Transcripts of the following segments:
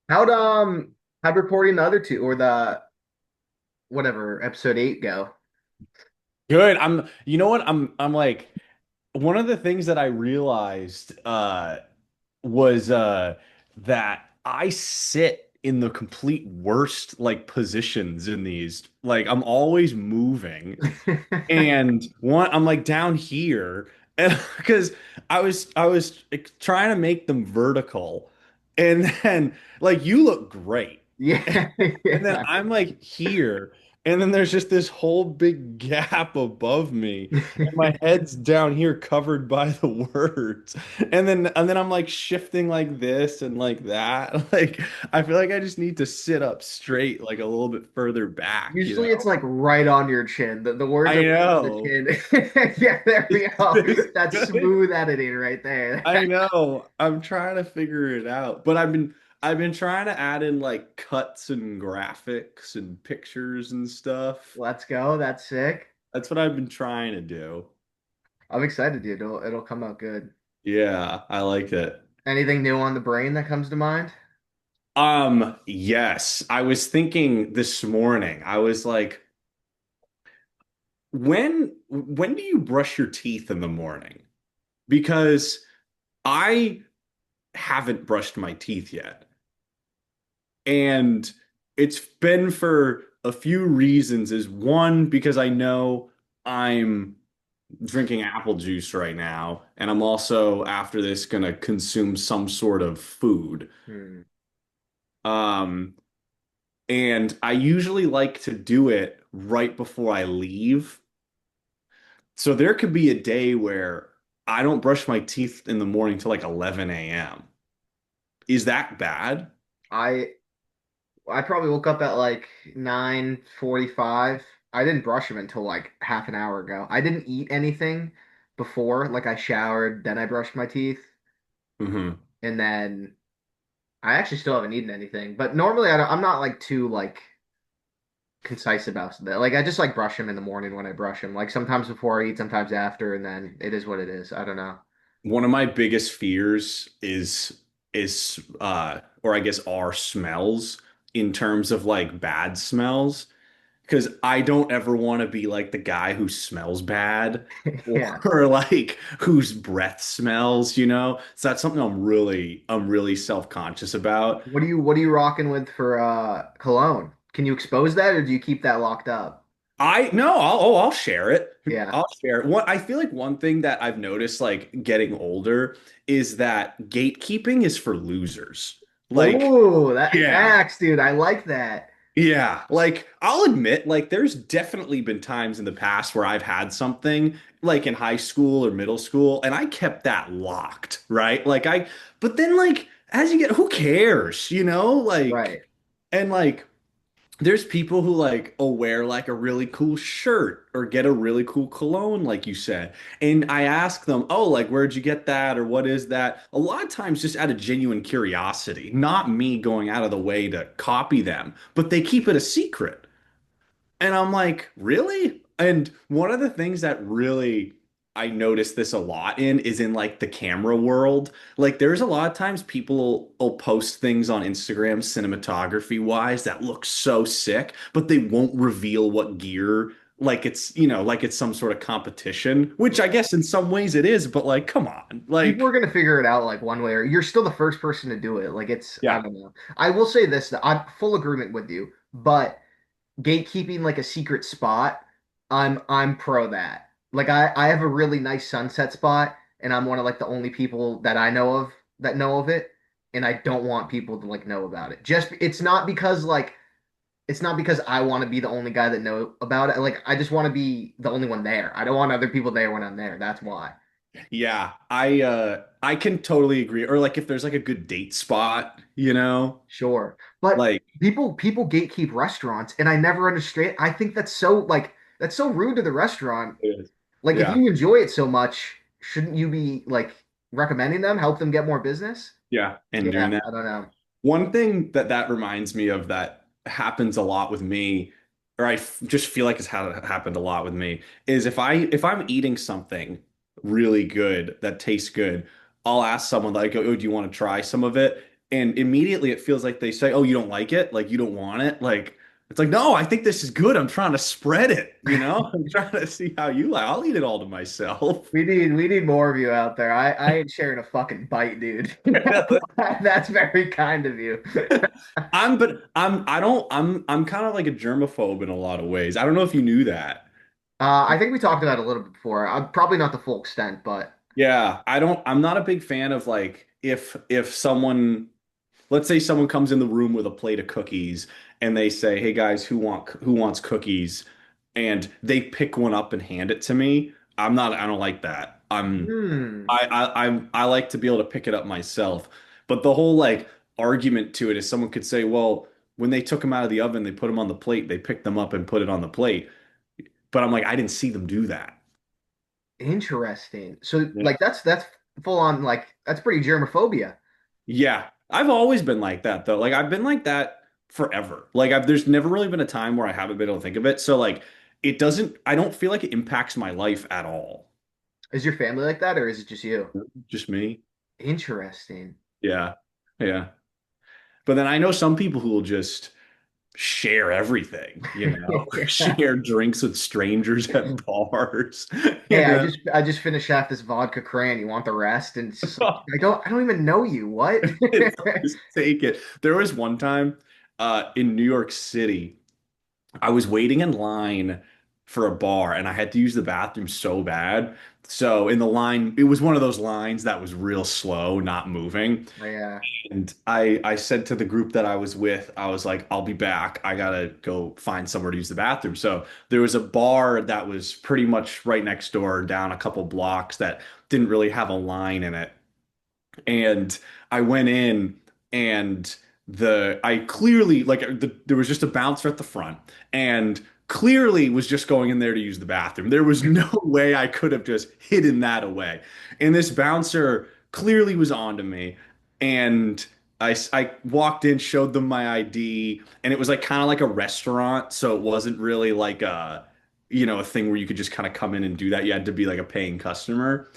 How'd how'd recording the other two or the whatever episode 8 go? Good. You know what? I'm like, one of the things that I realized was that I sit in the complete worst like positions in these. Like I'm always moving. And one, I'm like down here, and because I was like, trying to make them vertical, and then like you look great. Yeah, And then yeah. I'm like here, and then there's just this whole big gap above me, and my head's down here covered by the words. And then I'm like shifting like this and like that. Like I feel like I just need to sit up straight like a little bit further back, you Usually it's know? like right on your chin. The words I are right on the know. chin. Yeah, there we go. This That's good. smooth editing right there. I know. I'm trying to figure it out. But I've been trying to add in like cuts and graphics and pictures and stuff. Let's go. That's sick. That's what I've been trying to do. I'm excited, dude. It'll come out good. Yeah, I like it. Anything new on the brain that comes to mind? Yes. I was thinking this morning. I was like, when do you brush your teeth in the morning? Because I haven't brushed my teeth yet. And it's been for a few reasons. Is one, because I know I'm drinking apple juice right now, and I'm also after this gonna consume some sort of food. Hmm. Um, and I usually like to do it right before I leave. So there could be a day where I don't brush my teeth in the morning till like 11 a.m. Is that bad? I I probably woke up at like 9:45. I didn't brush them until like half an hour ago. I didn't eat anything before. Like I showered, then I brushed my teeth, Hmm. and then I actually still haven't eaten anything. But normally I'm not like too like concise about that. Like I just like brush them in the morning when I brush them. Like sometimes before I eat, sometimes after, and then it is what it is. I don't know. One of my biggest fears is or I guess are smells in terms of like bad smells. Because I don't ever want to be like the guy who smells bad Yeah. or like whose breath smells, you know? So that's something I'm really self-conscious about. What are you rocking with for cologne? Can you expose that or do you keep that locked up? I no, I'll share it. Yeah. I'll share it. I feel like one thing that I've noticed like getting older is that gatekeeping is for losers. Like, Oh, that yeah. facts, dude. I like that. Yeah, like I'll admit, like there's definitely been times in the past where I've had something like in high school or middle school, and I kept that locked, right? But then like as you get, who cares, you know? Right. And like there's people who like will wear like a really cool shirt or get a really cool cologne, like you said. And I ask them, oh, like where'd you get that or what is that? A lot of times just out of genuine curiosity, not me going out of the way to copy them, but they keep it a secret. And I'm like, really? And one of the things that really I notice this a lot in is in like the camera world. Like there's a lot of times people will post things on Instagram cinematography wise that look so sick, but they won't reveal what gear like it's, like it's some sort of competition, which I guess in some ways it is, but like come on. People are Like gonna figure it out like one way or you're still the first person to do it. Like it's I yeah. don't know. I will say this that I'm full agreement with you, but gatekeeping like a secret spot, I'm pro that. Like I have a really nice sunset spot and I'm one of like the only people that I know of that know of it and I don't want people to like know about it. Just it's not because I want to be the only guy that know about it. Like I just want to be the only one there. I don't want other people there when I'm there. That's why. Yeah, I can totally agree. Or like if there's like a good date spot, Sure. But like people gatekeep restaurants and I never understand. I think that's so rude to the restaurant. it is. Like if Yeah. you enjoy it so much, shouldn't you be like recommending them, help them get more business? Yeah, and doing Yeah, that. I don't know. One thing that reminds me of that happens a lot with me, or just feel like it's happened a lot with me, is if I'm eating something really good that tastes good, I'll ask someone like, "Oh, do you want to try some of it?" and immediately it feels like they say, "Oh, you don't like it? Like you don't want it?" Like it's like, "No, I think this is good. I'm trying to spread it, you know? I'm trying to see how you like. I'll eat it all to myself." We need more of you out there. I ain't sharing a fucking bite, dude. That's very kind of you. I'm kind of like a germaphobe in a lot of ways. I don't know if you knew that. I think we talked about it a little bit before. Probably not the full extent, but Yeah, I'm not a big fan of like if someone, let's say someone comes in the room with a plate of cookies and they say, "Hey guys, who wants cookies?" and they pick one up and hand it to me. I don't like that. hmm, I like to be able to pick it up myself. But the whole like argument to it is someone could say, "Well, when they took them out of the oven, they put them on the plate, they picked them up and put it on the plate." But I'm like, I didn't see them do that. interesting. So Yeah. like that's full on like that's pretty germophobia. Yeah, I've always been like that though. Like I've been like that forever. Like there's never really been a time where I haven't been able to think of it. So like I don't feel like it impacts my life at all. Is your family like that, or is it just you? Just me. Interesting. Yeah. Yeah. But then I know some people who will just share everything, you know, Yeah. share drinks with strangers at bars, Hey, you I know. just finished half this vodka cran. You want the rest? And it's just like I don't even know you. What? It's just take it. There was one time in New York City. I was waiting in line for a bar and I had to use the bathroom so bad. So in the line, it was one of those lines that was real slow, not moving. Yeah. And I said to the group that I was with, I was like, I'll be back. I gotta go find somewhere to use the bathroom. So there was a bar that was pretty much right next door, down a couple blocks that didn't really have a line in it. And I went in and I clearly there was just a bouncer at the front and clearly was just going in there to use the bathroom. There was no way I could have just hidden that away. And this bouncer clearly was on to me. And I walked in, showed them my ID, and it was like kind of like a restaurant. So it wasn't really like a thing where you could just kind of come in and do that. You had to be like a paying customer.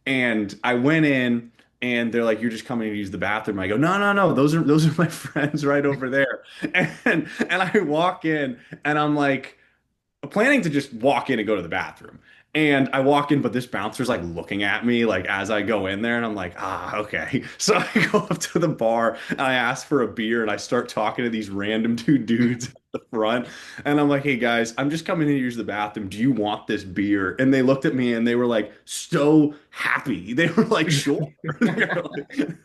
And I went in and they're like, "You're just coming to use the bathroom." I go, "No, no, no. Those are my friends right over there." And I walk in and I'm like planning to just walk in and go to the bathroom. And I walk in, but this bouncer's like looking at me like as I go in there, and I'm like, okay. So I go up to the bar and I ask for a beer and I start talking to these random two dudes at the front. And I'm like, "Hey guys, I'm just coming in to use the bathroom. Do you want this beer?" And they looked at me and they were like so happy. They were like, "Sure."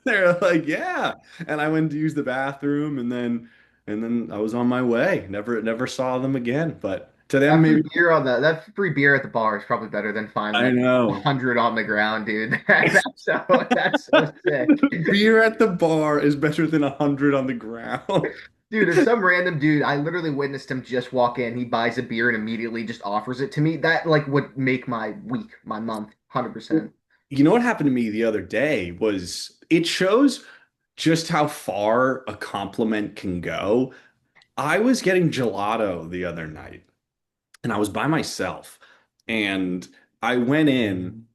They're like, "Yeah." And I went to use the bathroom and then I was on my way. Never saw them again. But to them, maybe That free beer at the bar is probably better than finding I like know. 100 on the ground, dude. That's so sick. Beer at the bar is better than 100 on the ground. Dude, if some random dude, I literally witnessed him just walk in, he buys a beer and immediately just offers it to me. That like would make my week, my month, 100%. You know what happened to me the other day was it shows just how far a compliment can go. I was getting gelato the other night and I was by myself and I went in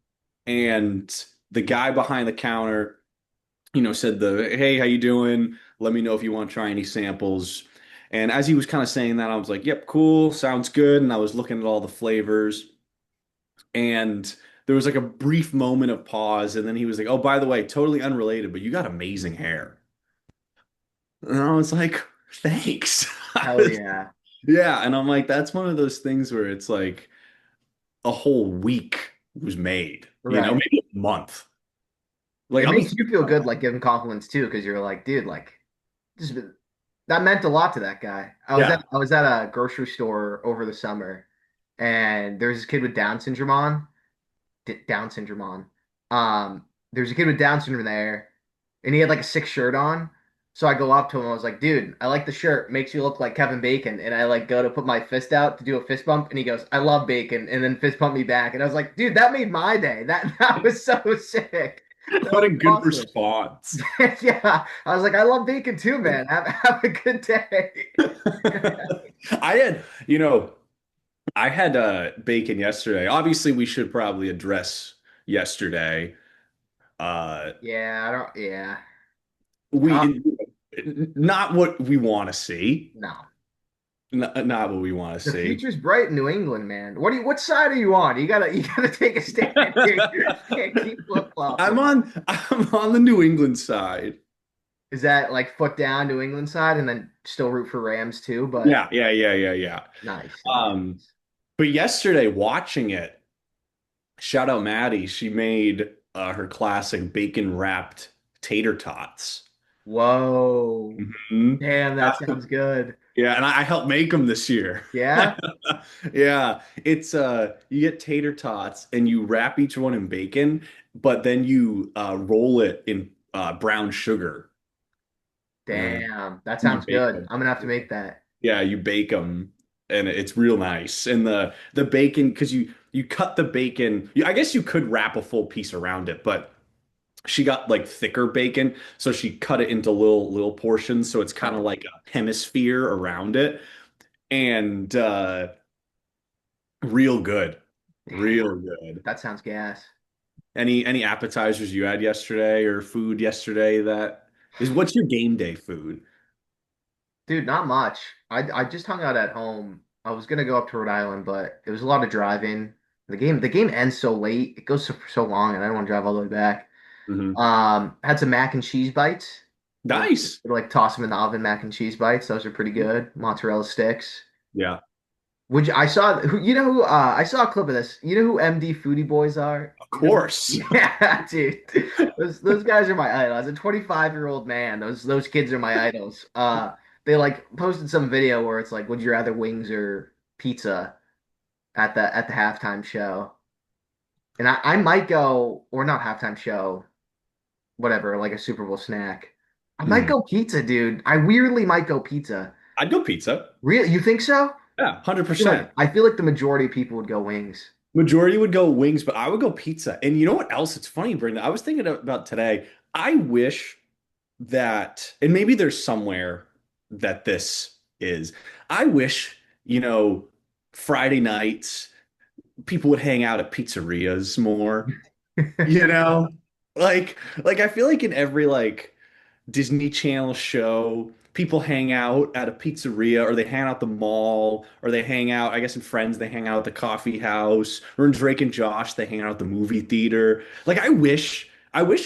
and the guy behind the counter said hey, how you doing? Let me know if you want to try any samples. And as he was kind of saying that, I was like, yep, cool, sounds good. And I was looking at all the flavors. And there was like a brief moment of pause. And then he was like, oh, by the way, totally unrelated, but you got amazing hair. And I was like, thanks. Hell yeah. Yeah. And I'm like, that's one of those things where it's like a whole week was made, Right. maybe a month. Like, It I'll be makes thinking you feel about good like giving compliments too, because you're like, dude, like just that meant a lot to that guy. I was yeah. at I was at a grocery store over the summer and there's this kid with Down syndrome on. Down syndrome on. There's a kid with Down syndrome there, and he had like a sick shirt on. So I go up to him. I was like, "Dude, I like the shirt. Makes you look like Kevin Bacon." And I like go to put my fist out to do a fist bump, and he goes, "I love bacon," and then fist bump me back. And I was like, "Dude, that made my day. That was so sick. That What a was good awesome." response. Yeah, I was like, "I love bacon too, man. Have a good day." I had, you know, I had bacon yesterday. Obviously, we should probably address yesterday. Uh, Yeah, I don't. Yeah. Uh, We not what we want to see. no. Not what we want to The see. future's bright in New England, man. What side are you on? You gotta take a stand here. You can't keep flip-flopping. I'm on the New England side. Is that like foot down New England side and then still root for Rams too? But Yeah. nice, nice. Um, but yesterday watching it, shout out Maddie, she made her classic bacon wrapped tater tots. Whoa. Mhm. Damn, that sounds good. Yeah, and I helped make them this year. Yeah? Yeah, it's you get tater tots and you wrap each one in bacon, but then you roll it in brown sugar and Damn. That you sounds bake good. them. I'm gonna have to make that. Yeah, you bake them and it's real nice. And the bacon because you cut the bacon, I guess you could wrap a full piece around it, but she got like thicker bacon, so she cut it into little portions, so it's kind of Okay. like a hemisphere around it. And real good. Damn. Real good. That sounds gas. Any appetizers you had yesterday or food yesterday that is what's your game day food? Dude, not much. I just hung out at home. I was gonna go up to Rhode Island, but it was a lot of driving. The game ends so late. It goes for so long, and I don't want to drive all the way back. Hmm. Had some mac and cheese bites. Like, Nice. like toss them in the oven, mac and cheese bites. Those are pretty good. Mozzarella sticks. Yeah, Which I saw who you know who I saw a clip of this. You know who MD Foodie Boys are? of You know who, course. yeah, dude. Those guys are my idol. As a 25-year-old man, those kids are my idols. They like posted some video where it's like, would you rather wings or pizza at the halftime show? And I might go, or not halftime show, whatever, like a Super Bowl snack. I might Mhm. go pizza, dude. I weirdly might go pizza. I'd go pizza. Really? You think so? Yeah, I feel 100%. like I feel like the majority of people would go wings. Majority would go wings, but I would go pizza. And you know what else? It's funny, Brenda. I was thinking about today. I wish that, and maybe there's somewhere that this is. I wish, you know, Friday nights people would hang out at pizzerias more, you know? Like I feel like in every like Disney Channel show, people hang out at a pizzeria or they hang out at the mall or they hang out, I guess in Friends, they hang out at the coffee house or in Drake and Josh, they hang out at the movie theater. Like I wish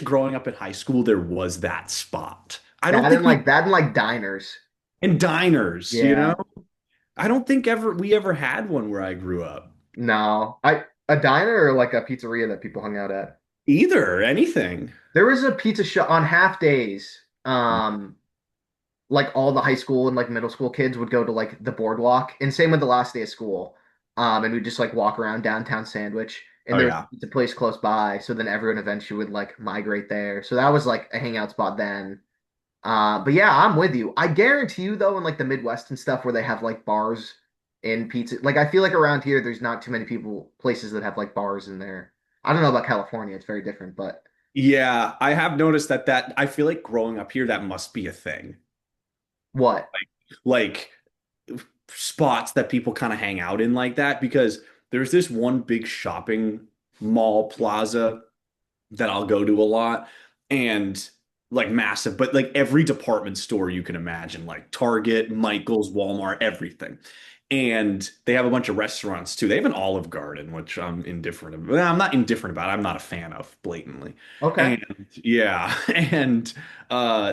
growing up in high school there was that spot. I don't think we That and like diners. and diners, you know? Yeah. I don't think ever we ever had one where I grew up. No. I A diner or like a pizzeria that people hung out at. Either, anything. There was a pizza shop on half days. Like all the high school and like middle school kids would go to like the boardwalk, and same with the last day of school. And we'd just like walk around downtown Sandwich, and Oh there's yeah. a place close by. So then everyone eventually would like migrate there. So that was like a hangout spot then. But yeah, I'm with you. I guarantee you though, in like the Midwest and stuff where they have like bars and pizza, like I feel like around here there's not too many places that have like bars in there. I don't know about California, it's very different, but Yeah, I have noticed that I feel like growing up here that must be a thing. what? Like spots that people kind of hang out in like that because there's this one big shopping mall plaza that I'll go to a lot and like massive, but like every department store you can imagine, like Target, Michael's, Walmart, everything. And they have a bunch of restaurants too. They have an Olive Garden, which I'm indifferent about. Well, I'm not indifferent about. I'm not a fan of blatantly. Okay. And yeah, and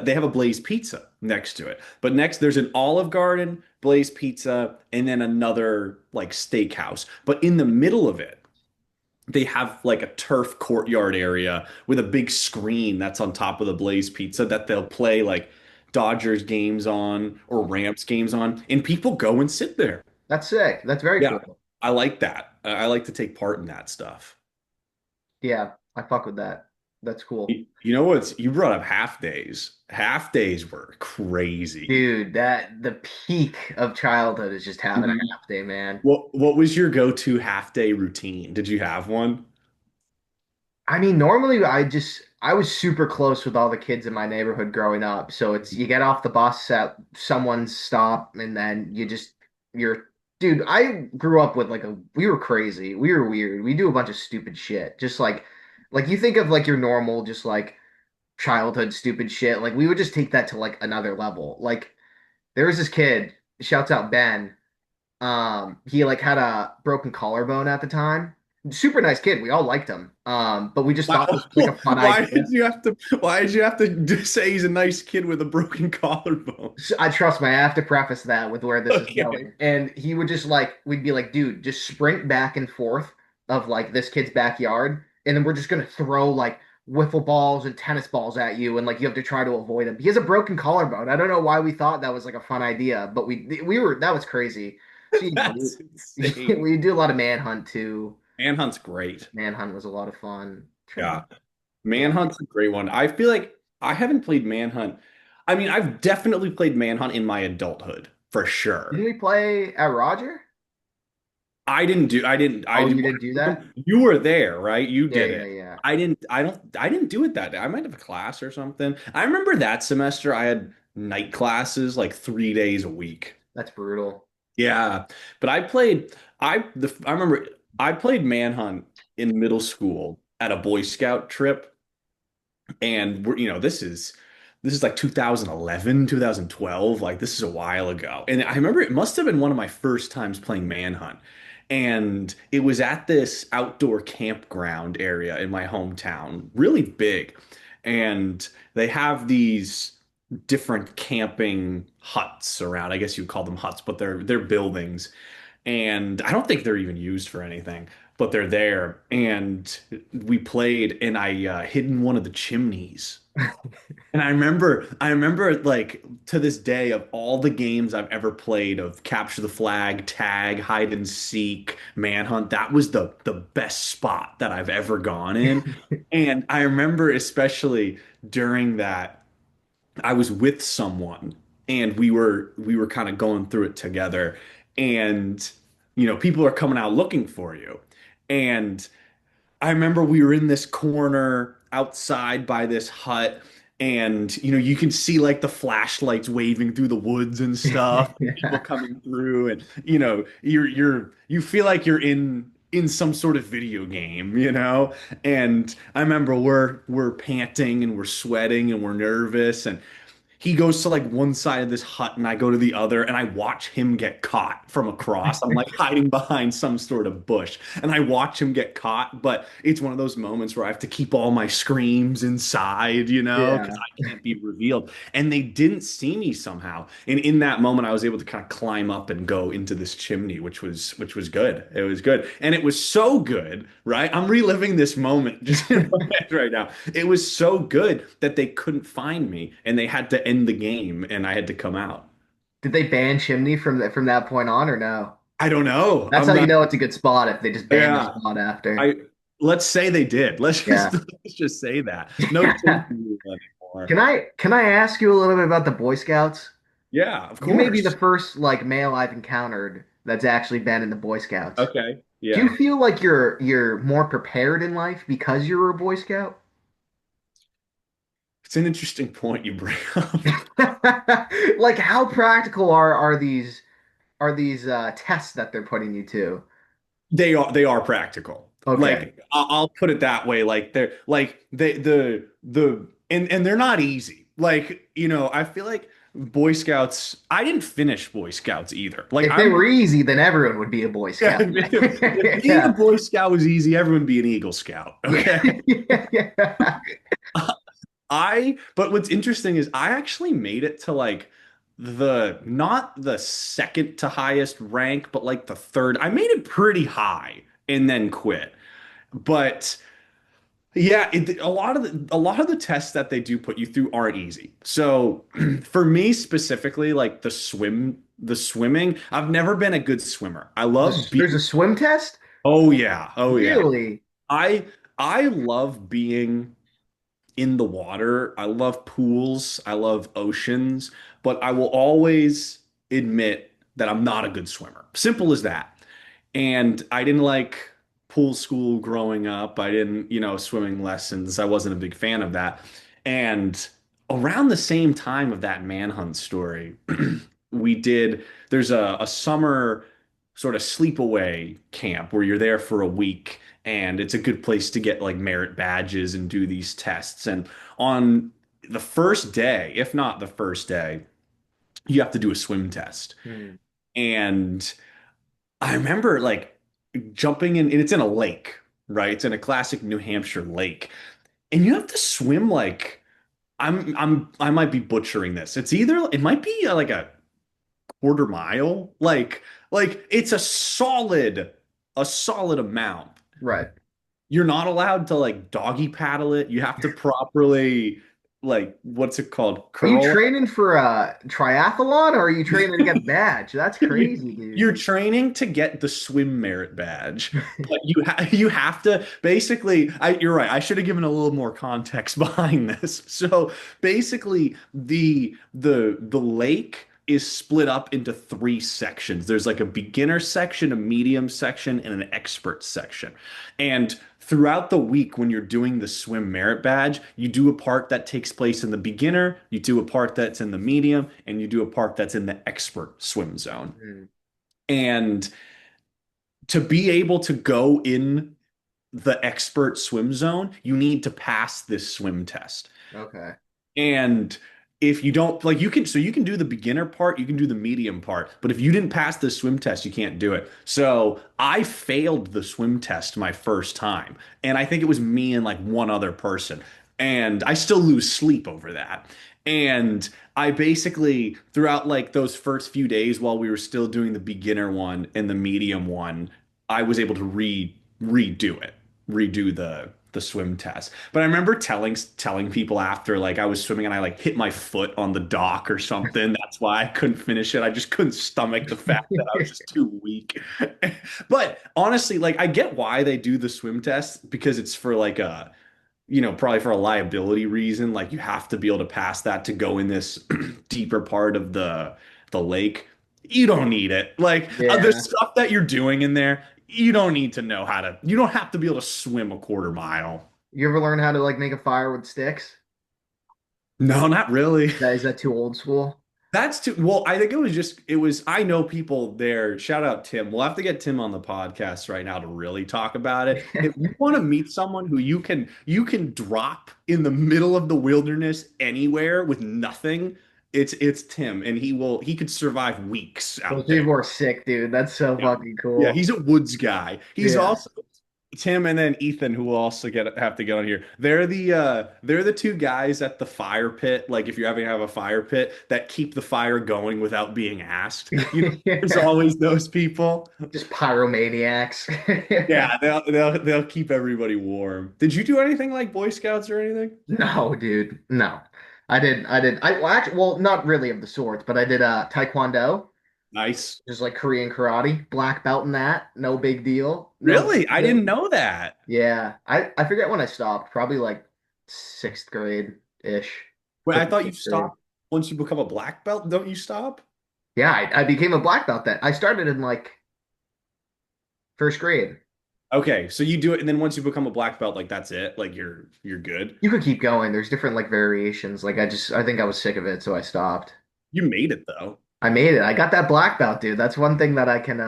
they have a Blaze Pizza next to it. But next there's an Olive Garden, Blaze Pizza, and then another like steakhouse. But in the middle of it, they have like a turf courtyard area with a big screen that's on top of the Blaze Pizza that they'll play like Dodgers games on or Rams games on, and people go and sit there. That's sick. That's very Yeah, cool. I like that. I like to take part in that stuff. Yeah, I fuck with that. That's cool. You know what's you brought up half days. Half days were crazy. Dude, that the peak of childhood is just having a Mhm. half day, man. What was your go-to half day routine? Did you have one? I mean, normally I was super close with all the kids in my neighborhood growing up. So it's you get off the bus at someone's stop and then you're dude, I grew up with we were crazy. We were weird. We do a bunch of stupid shit. Just like you think of like your normal just like childhood stupid shit. Like we would just take that to like another level. Like there was this kid, shouts out Ben. He like had a broken collarbone at the time. Super nice kid. We all liked him. But we just Why, thought this was like a fun why idea. did you have to? Why did you have to say he's a nice kid with a broken collarbone? So, I trust me, I have to preface that with where this is Okay. going. And he would just like, we'd be like, dude, just sprint back and forth of like this kid's backyard, and then we're just gonna throw like wiffle balls and tennis balls at you, and like you have to try to avoid him. He has a broken collarbone. I don't know why we thought that was like a fun idea, but we were that was crazy. So you know, That's insane. we do a lot of manhunt too. Manhunt's great. Manhunt was a lot of fun. Yeah. Yeah. Manhunt's a great one. I feel like I haven't played Manhunt. I mean, I've definitely played Manhunt in my adulthood for Didn't sure. we play at Roger? I Oh, did. you didn't do that? You were there, right? You Yeah, did yeah, it. yeah. I didn't do it that day. I might have a class or something. I remember that semester I had night classes like 3 days a week. That's brutal. Yeah, but I remember I played Manhunt in middle school at a Boy Scout trip, and this is like 2011, 2012, like this is a while ago. And I remember it must have been one of my first times playing Manhunt. And it was at this outdoor campground area in my hometown, really big. And they have these different camping huts around. I guess you'd call them huts, but they're buildings. And I don't think they're even used for anything, but they're there. And we played, and I hid in one of the chimneys. And I remember like to this day of all the games I've ever played of capture the flag, tag, hide and seek, manhunt, that was the best spot that I've ever gone in. And I remember especially during that I was with someone and we were kind of going through it together and people are coming out looking for you. And I remember we were in this corner outside by this hut, and you can see like the flashlights waving through the woods and stuff, people Yeah. coming through, and you feel like you're in some sort of video game. And I remember we're panting and we're sweating and we're nervous, and he goes to like one side of this hut and I go to the other and I watch him get caught from across. I'm like hiding behind some sort of bush and I watch him get caught, but it's one of those moments where I have to keep all my screams inside, because Yeah. I can't be revealed. And they didn't see me somehow. And in that moment I was able to kind of climb up and go into this chimney, which was good. It was good. And it was so good, right? I'm reliving this moment just in my head right now. It was so good that they couldn't find me and they had to end the game and I had to come out. Did they ban Chimney from that point on or no? I don't know. That's I'm how you not, know it's a good spot if they just ban the yeah. spot after. I let's say they did. Yeah. Let's just say that. No chasing rule anymore. Can I ask you a little bit about the Boy Scouts? Yeah, of You may be the course. first like male I've encountered that's actually been in the Boy Scouts. Okay. Do Yeah. you feel like you're more prepared in life because you were a Boy Scout? It's an interesting point you bring up. Like how practical are these tests that they're putting you to? They are practical. Okay. Like I'll put it that way. Like they're like the and they're not easy. Like, I feel like Boy Scouts, I didn't finish Boy Scouts either. Like If they were easy, then everyone would be a Boy yeah, Scout. if being a Yeah. Boy Scout was easy, everyone would be an Eagle Scout. Yeah. Okay. Yeah. But what's interesting is I actually made it to like not the second to highest rank, but like the third. I made it pretty high and then quit. But yeah, a lot of the tests that they do put you through aren't easy. So for me specifically, like the swimming, I've never been a good swimmer. I love There's being, a swim test? oh yeah, oh yeah. Really? I I love being in the water. I love pools. I love oceans, but I will always admit that I'm not a good swimmer. Simple as that. And I didn't like pool school growing up. I didn't, swimming lessons. I wasn't a big fan of that. And around the same time of that manhunt story, there's a summer sort of sleepaway camp where you're there for a week and it's a good place to get like merit badges and do these tests. And on the first day, if not the first day, you have to do a swim test. Hmm. And I remember like jumping in, and it's in a lake, right? It's in a classic New Hampshire lake. And you have to swim like I might be butchering this. It's either it might be like a quarter mile, like it's a solid amount. Right. You're not allowed to like doggy paddle it. You have to properly like what's it called? Are you Curl training for a triathlon or are you training to get a badge? That's You, crazy, dude. you're training to get the swim merit badge, but you have to basically. You're right. I should have given a little more context behind this. So basically, the lake is split up into three sections. There's like a beginner section, a medium section, and an expert section. And throughout the week, when you're doing the swim merit badge, you do a part that takes place in the beginner, you do a part that's in the medium, and you do a part that's in the expert swim zone. Hmm. And to be able to go in the expert swim zone, you need to pass this swim test. Okay. And if you don't like you can do the beginner part, you can do the medium part, but if you didn't pass the swim test, you can't do it. So I failed the swim test my first time, and I think it was me and like one other person, and I still lose sleep over that. And I basically throughout like those first few days while we were still doing the beginner one and the medium one, I was able to redo it, redo the swim test. But I remember telling people after like I was swimming and I like hit my foot on the dock or something. That's why I couldn't finish it. I just couldn't stomach the fact that I was just too weak. But honestly, like I get why they do the swim test because it's for like a probably for a liability reason. Like you have to be able to pass that to go in this deeper part of the lake. You don't need it. Like the Yeah. stuff that you're doing in there, you don't need to know how to. You don't have to be able to swim a quarter mile. You ever learn how to like make a fire with sticks? No, not really. Is that too old school? That's too, well, I think it was, I know people there. Shout out Tim. We'll have to get Tim on the podcast right now to really talk about it. If you want to meet someone who you can drop in the middle of the wilderness anywhere with nothing, it's Tim, and he could survive weeks Those out there. people are sick, dude. That's so Yeah. fucking Yeah, cool. he's a woods guy. He's Yeah. also Tim and then Ethan, who will also have to get on here. They're the two guys at the fire pit. Like if you're having to have a fire pit that keep the fire going without being asked. There's always those people. Just pyromaniacs. Yeah, they'll keep everybody warm. Did you do anything like Boy Scouts or anything? No, dude. No. Well, actually, well, not really of the sorts, but I did Taekwondo, Nice. just like Korean karate, black belt in that. No big deal. No Really? big I deal. didn't know that. Yeah. I forget when I stopped, probably like sixth grade ish. Wait, I Fifth, thought you sixth grade. stopped once you become a black belt. Don't you stop? Yeah, I became a black belt then. I started in like first grade. Okay, so you do it, and then once you become a black belt, like that's it. Like you're good. You could keep going. There's different like variations. Like I think I was sick of it, so I stopped. You made it though. I made it. I got that black belt, dude. That's one thing that I can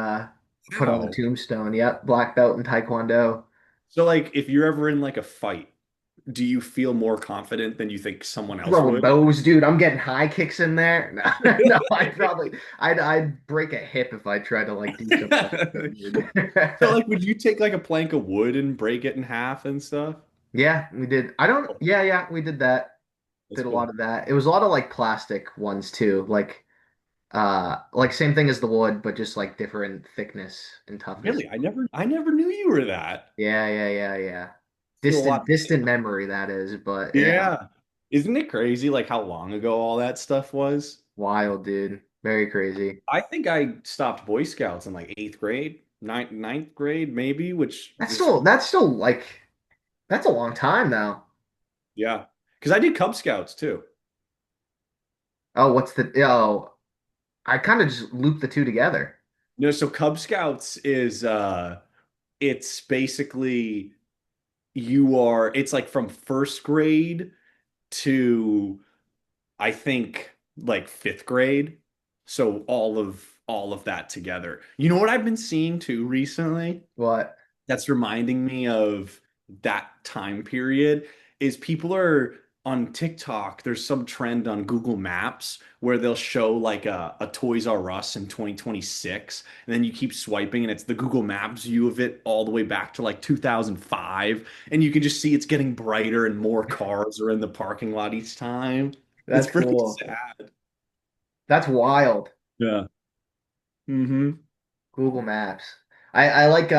put on the Wow. tombstone. Yep, black belt in Taekwondo. So like if you're ever in like a fight, do you feel more confident than you think someone else Throwing would? bows, dude. I'm getting high kicks in there. No, no, I'd break a hip if I tried to like do something like that, So dude. like would you take like a plank of wood and break it in half and stuff? Yeah, we did. Yeah, we did that. That's Did a lot cool. of that. It was a lot of like plastic ones too. Like same thing as the wood, but just like different thickness and toughness. Really? I never knew you were that. Yeah. Feel a Distant, lot. distant memory that is, but yeah, Yeah. Isn't it crazy like how long ago all that stuff was? wild, dude. Very crazy. I think I stopped Boy Scouts in like eighth grade, ninth grade, maybe, which is That's still like that's a long time now. yeah. Because I did Cub Scouts too. Oh, I kind of just looped the two together. So Cub Scouts is it's basically it's like from first grade to I think like fifth grade. So all of that together. You know what I've been seeing too recently? What? that's reminding me of that time period is people are on TikTok. There's some trend on Google Maps where they'll show like a Toys R Us in 2026, and then you keep swiping, and it's the Google Maps view of it all the way back to like 2005, and you can just see it's getting brighter and more cars are in the parking lot each time. It's That's pretty cool. sad. That's wild. Yeah. Hmm. Google Maps. I like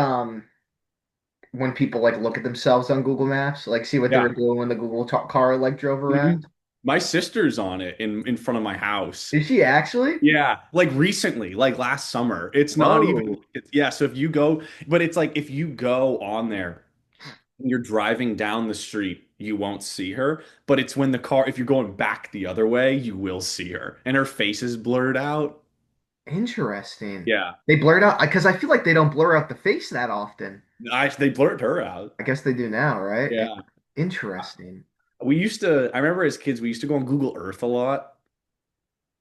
when people like look at themselves on Google Maps, like see what they were Yeah. doing when the car like drove around. Hmm. My sister's on it in front of my house. Is she actually? Yeah, like recently, like last summer. It's not even, Whoa, yeah. So if you go, but it's like if you go on there and you're driving down the street, you won't see her. But it's when the car, if you're going back the other way, you will see her. And her face is blurred out. interesting. Yeah. They blurred out because I feel like they don't blur out the face that often. They blurred her out. I guess they do now, right? Yeah. Interesting. I remember as kids, we used to go on Google Earth a lot.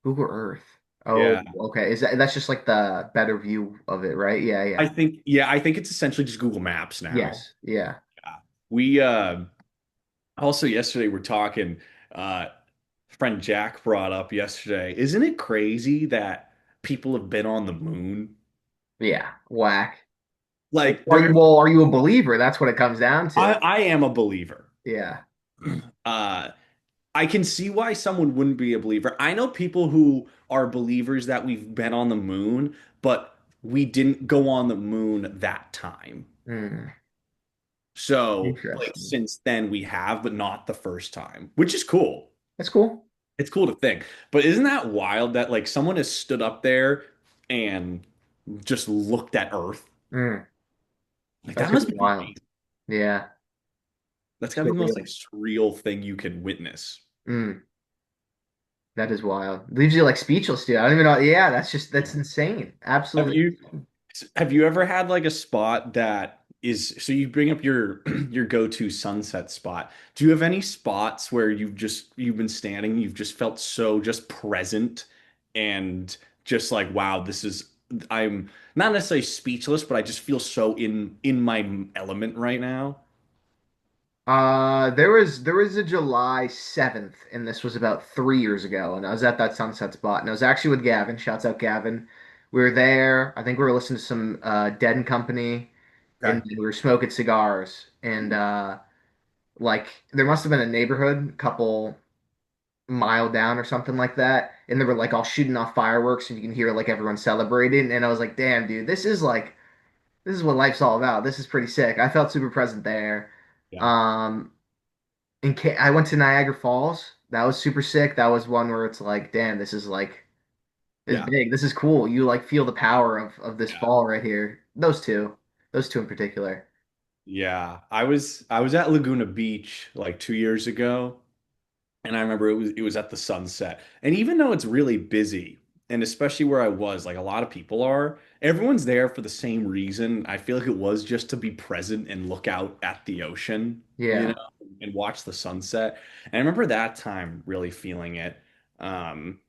Google Earth. Oh, Yeah. okay. That's just like the better view of it, right? Yeah, yeah. I think it's essentially just Google Maps now. Yes, yeah. Yeah. We, also yesterday we're talking, uh, friend Jack brought up yesterday. Isn't it crazy that people have been on the moon? Yeah. Whack. Like Are you a believer? That's what it comes down to. I am a believer. Yeah. Uh, I can see why someone wouldn't be a believer. I know people who are believers that we've been on the moon, but we didn't go on the moon that time. Hmm. So, like, Interesting. since then we have, but not the first time, which is cool. That's cool. It's cool to think. But isn't that wild that like someone has stood up there and just looked at Earth? Hmm. Like That's that super must be wild. amazing. Yeah. That's gotta be the most like Surreal. surreal thing you can witness. Hmm. That is wild. Leaves you like speechless, dude. I don't even know. Yeah, that's insane. Have Absolutely you insane. have you ever had like a spot that is so you bring up your your go-to sunset spot. Do you have any spots where you've been standing, you've just felt so just present and just like wow, this is I'm not necessarily speechless, but I just feel so in my element right now. There was a July 7th, and this was about 3 years ago, and I was at that sunset spot, and I was actually with Gavin. Shouts out Gavin. We were there. I think we were listening to some Dead and Company, Okay. and we were smoking cigars, and like there must have been a neighborhood, a couple mile down or something like that, and they were like all shooting off fireworks, and you can hear like everyone celebrating, and I was like, damn, dude, this is what life's all about. This is pretty sick. I felt super present there. Yeah. Um, I went to Niagara Falls. That was super sick. That was one where it's like, damn, this is Yeah. big. This is cool. You like feel the power of this Yeah. fall right here. Those two in particular. Yeah. I was at Laguna Beach like 2 years ago. And I remember it was at the sunset. And even though it's really busy, and especially where I was, like a lot of people are, everyone's there for the same reason. I feel like it was just to be present and look out at the ocean, you know, Yeah. and watch the sunset. And I remember that time really feeling it. Um,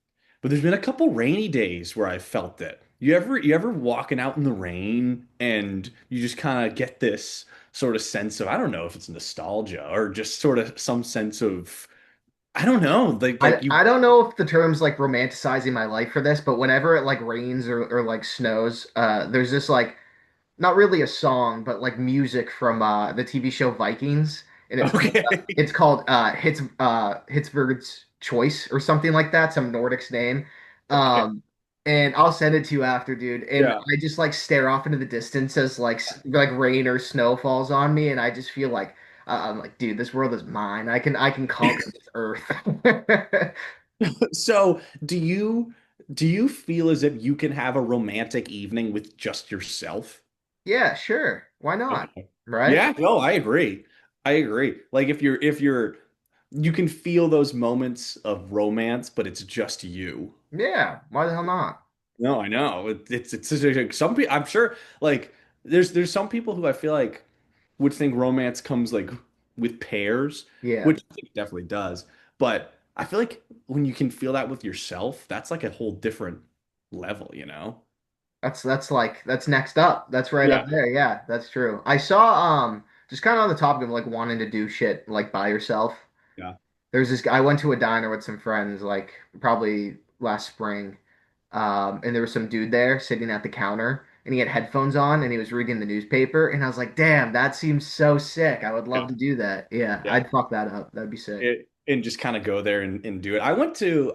but there's been a couple rainy days where I felt it. You ever walking out in the rain and you just kind of get this sort of sense of, I don't know if it's nostalgia or just sort of some sense of I don't know. I Like you I don't know if the term's like romanticizing my life for this, but whenever it like rains or like snows, there's this like not really a song, but like music from the TV show Vikings, and okay. it's called Hitsberg's Choice or something like that, some Nordic's name. Okay. Um, and I'll send it to you after, dude. And Yeah. I just like stare off into the distance as like rain or snow falls on me, and I just feel like I'm like, dude, this world is mine. I can conquer this earth. So, do you feel as if you can have a romantic evening with just yourself? Yeah, sure. Why not? Okay. Right? Yeah, no, I agree. I agree. Like if you're you can feel those moments of romance, but it's just you. Yeah. Why the hell not? No, I know. It's like some people I'm sure like there's some people who I feel like would think romance comes like with pairs, Yeah. which I think it definitely does. But I feel like when you can feel that with yourself, that's like a whole different level, you know? That's next up. That's right up Yeah. there. Yeah, that's true. I saw just kind of on the topic of like wanting to do shit like by yourself. Yeah. There's this guy, I went to a diner with some friends like probably last spring. And there was some dude there sitting at the counter and he had headphones on and he was reading the newspaper and I was like, "Damn, that seems so sick. I would love Yeah. to do that." Yeah, Yeah. I'd fuck that up. That'd be sick. And just kind of go there and do it. I went to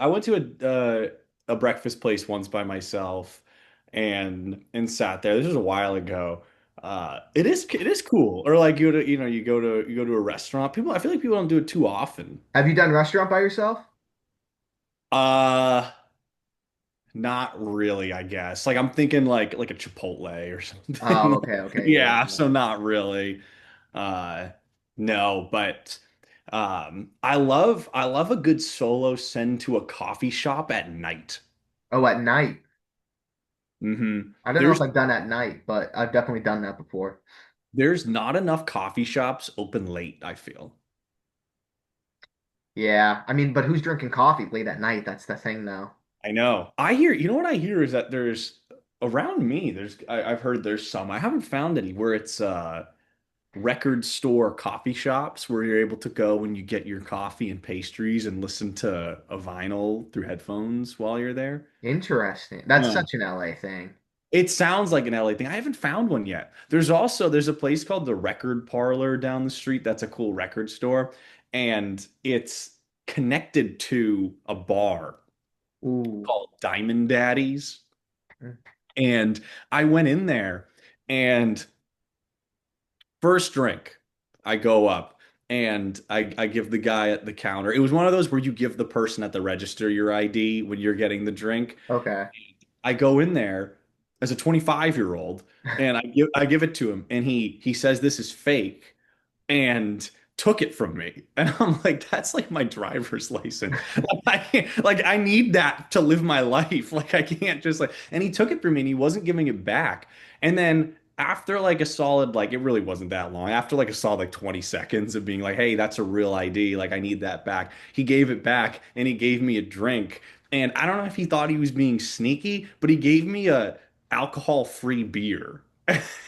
a breakfast place once by myself and sat there. This was a while ago. It is cool. Or like you go to a restaurant. I feel like people don't do it too often. Have you done restaurant by yourself? Uh Not really, I guess. Like I'm thinking like a Chipotle or Oh, something. okay, okay, yeah, Yeah, yeah. so not really. Uh no, but I love a good solo send to a coffee shop at night. Oh, at night. I don't know if There's I've done at night, but I've definitely done that before. there's not enough coffee shops open late, I feel. Yeah, I mean, but who's drinking coffee late at night? That's the thing, though. I know. You know what I hear is that there's around me, I've heard there's some. I haven't found any where it's record store coffee shops where you're able to go and you get your coffee and pastries and listen to a vinyl through headphones while you're there. Interesting. That's Yeah. such an LA thing. It sounds like an LA thing. I haven't found one yet. There's a place called the Record Parlor down the street. That's a cool record store, and it's connected to a bar Ooh. called Diamond Daddies. And I went in there and first drink, I go up and I give the guy at the counter. It was one of those where you give the person at the register your ID when you're getting the drink. Okay. I go in there as a 25-year-old and I give it to him and he says this is fake and took it from me. And I'm like, that's like my driver's license. Like I need that to live my life. Like I can't just like, and he took it from me and he wasn't giving it back. And then after like a solid, like it really wasn't that long. After like a solid like 20 seconds of being like, hey, that's a real ID. Like I need that back. He gave it back and he gave me a drink. And I don't know if he thought he was being sneaky, but he gave me a alcohol-free beer.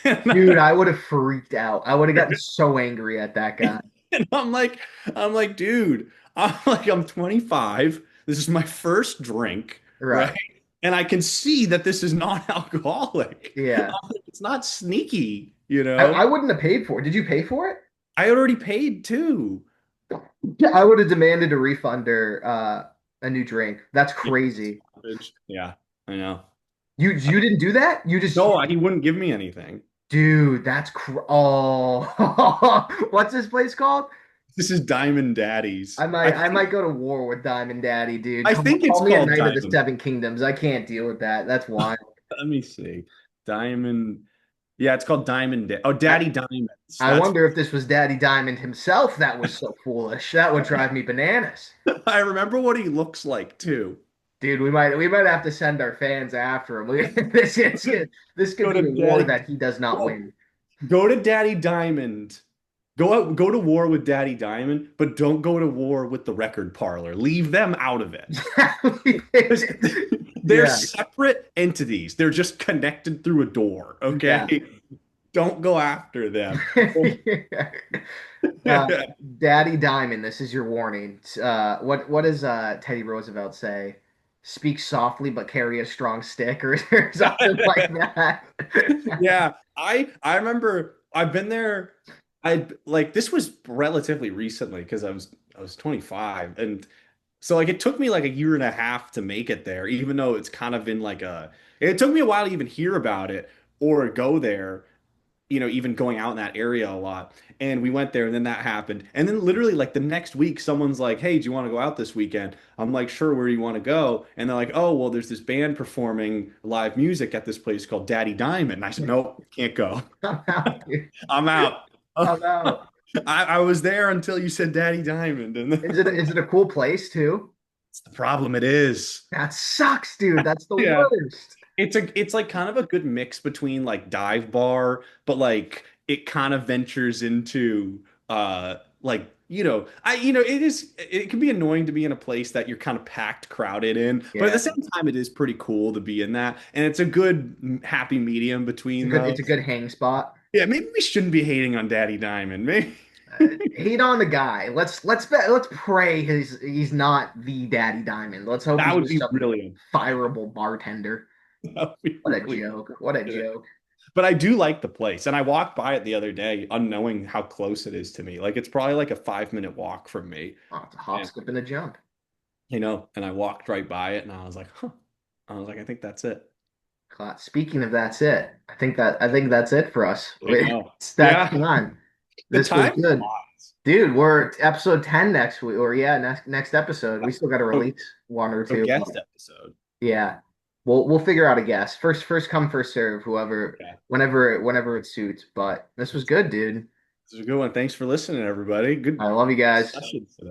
Dude, I would have freaked out. I would have gotten so angry at that guy. And I'm like, dude, I'm 25. This is my first drink, right? Right. And I can see that this is not alcoholic. Yeah. It's not sneaky, you I know? wouldn't have paid for it. Did you pay for it? I had already paid too. Yeah, I would have demanded a refund or a new drink. That's Yeah, crazy. yeah, I know. You didn't do that? You just No, he wouldn't give me anything. dude, oh. What's this place called? This is Diamond Daddies. I might go to war with Diamond Daddy, dude. I think it's Call me a called Knight of the Diamond. Seven Kingdoms. I can't deal with that. That's wild. Let me see. Diamond. Yeah, it's called Diamond. Oh, I, Daddy Diamonds. I That's wonder if this was Daddy Diamond himself that was so foolish. That would drive me bananas. I remember what he looks like too. Dude, we might have to send our fans after him. This could Go be to a war Daddy. that he does not Go, win. go to Daddy Diamond. Go to war with Daddy Diamond, but don't go to war with the record parlor. Leave them out of it. They're Yeah, separate entities. They're just connected through a door. yeah. Okay. Don't go after them. Uh, Daddy Diamond, this is your warning. What does Teddy Roosevelt say? Speak softly but carry a strong stick or something like that. Yeah, I remember I've been there. I like this was relatively recently because I was 25 and so like it took me like a year and a half to make it there, even though it's kind of in like it took me a while to even hear about it or go there, even going out in that area a lot. And we went there and then that happened. And then literally like the next week, someone's like, hey, do you want to go out this weekend? I'm like, sure, where do you want to go? And they're like, oh, well, there's this band performing live music at this place called Daddy Diamond. And I said, nope, can't go. I'm out, dude. I'm out. I'm out. I was there until you said Daddy Diamond. And Is it a cool place too? that's the problem. It is. That sucks, dude. That's the Yeah. worst. It's like kind of a good mix between like dive bar, but like it kind of ventures into like it can be annoying to be in a place that you're kind of packed, crowded in, but at Yeah, the same time, it is pretty cool to be in that. And it's a good, happy medium between it's a those. good hang spot. Yeah, maybe we shouldn't be hating on Daddy Diamond. Maybe Hate on the guy. Let's pray he's not the Daddy Diamond. Let's hope that he's would just be some really, fireable bartender. that would be What a really joke. What a good. joke. But I do like the place. And I walked by it the other day, unknowing how close it is to me. Like it's probably like a 5 minute walk from me. Oh, it's a hop, And skip, and a jump. and I walked right by it and I was like, huh. I was like, I think that's it. Speaking of that's it. I think that's it for us. I know. It's that Yeah. time. The This was time good. flies. Dude, we're at episode 10 next week, or yeah, next episode. We still got to Oh, release one or a two. guest episode. Yeah. We'll figure out a guess. First come, first serve, whoever Okay. whenever it suits. But this was good, dude. This is a good one. Thanks for listening, everybody. Good I love you guys. discussion.